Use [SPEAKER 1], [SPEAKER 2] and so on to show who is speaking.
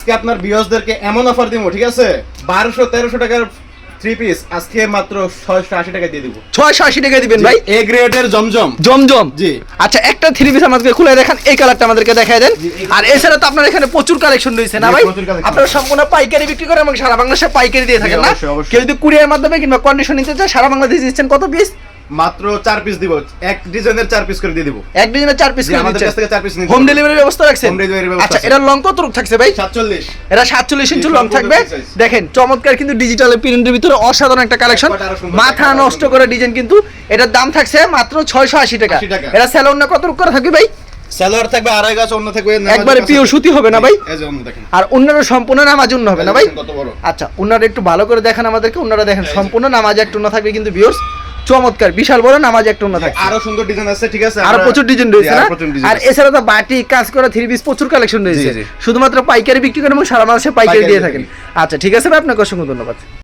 [SPEAKER 1] আজকে আপনার ভিউয়ার্সদেরকে এমন অফার দিব, ঠিক আছে? 1200-1300 টাকার 3 পিস আজকে মাত্র 680 টাকা দিয়ে দিব।
[SPEAKER 2] 680 টাকা দিবেন ভাই?
[SPEAKER 1] এ গ্রেডের জমজম।
[SPEAKER 2] জমজম,
[SPEAKER 1] জি।
[SPEAKER 2] আচ্ছা, একটা 3 পিস আমাদেরকে খুলে দেখান, এই কালারটা আমাদেরকে দেখায় দেন। আর এছাড়া তো আপনার এখানে প্রচুর কালেকশন রয়েছে না ভাই? আপনারা সম্পূর্ণ পাইকারি বিক্রি করেন এবং সারা বাংলাদেশে পাইকারি দিয়ে থাকেন না? কেউ যদি কুরিয়ার মাধ্যমে কিংবা কন্ডিশন নিতে চায়, সারা বাংলাদেশে দিচ্ছেন কত পিস?
[SPEAKER 1] মাত্র 4 পিস দিব। এক ডিজাইনের 4 পিস করে দিয়ে দিব।
[SPEAKER 2] এক ডিজাইনের 4 পিস করে
[SPEAKER 1] আমাদের কাছ
[SPEAKER 2] দিচ্ছেন।
[SPEAKER 1] থেকে 4 পিস নিতে
[SPEAKER 2] হোম ডেলিভারির ব্যবস্থা রাখছেন?
[SPEAKER 1] হোম ডেলিভারির ব্যবস্থা
[SPEAKER 2] আচ্ছা,
[SPEAKER 1] আছে।
[SPEAKER 2] এটা লং কত রূপ থাকছে ভাই?
[SPEAKER 1] 47।
[SPEAKER 2] এটা 47 ইঞ্চি লং থাকবে। দেখেন চমৎকার কিন্তু ডিজিটাল প্রিন্টের ভিতরে অসাধারণ একটা কালেকশন, মাথা নষ্ট করে ডিজাইন কিন্তু। এটার দাম থাকছে মাত্র 680 টাকা।
[SPEAKER 1] 80 টাকা।
[SPEAKER 2] এটা সেলন না কত রূপ করে থাকবে ভাই?
[SPEAKER 1] সালোয়ার থাকবে আড়াই গজ, অন্য থাকবে
[SPEAKER 2] একবারে পিওর সুতি হবে না ভাই?
[SPEAKER 1] এই যে অন্য দেখেন।
[SPEAKER 2] আর অন্যরা সম্পূর্ণ নামাজ উন্ন হবে না ভাই?
[SPEAKER 1] কত বড়।
[SPEAKER 2] আচ্ছা, অন্যরা একটু ভালো করে দেখেন আমাদেরকে। অন্যরা দেখেন সম্পূর্ণ নামাজ একটা উন্ন থাকবে কিন্তু ভিউয়ার্স, চমৎকার বিশাল বড় নামাজ একটা উন্ন থাকবে।
[SPEAKER 1] আরো সুন্দর ডিজাইন আছে, ঠিক আছে?
[SPEAKER 2] আরো প্রচুর ডিজাইন রয়েছে না? আর
[SPEAKER 1] আর
[SPEAKER 2] এছাড়া তো বাটি কাজ করা 3 পিস প্রচুর কালেকশন রয়েছে।
[SPEAKER 1] জি।
[SPEAKER 2] শুধুমাত্র পাইকারি বিক্রি করেন এবং সারা মাসে পাইকারি
[SPEAKER 1] পাইকারি
[SPEAKER 2] দিয়ে
[SPEAKER 1] দিয়ে
[SPEAKER 2] থাকেন। আচ্ছা, ঠিক আছে ভাই, আপনাকে অসংখ্য ধন্যবাদ।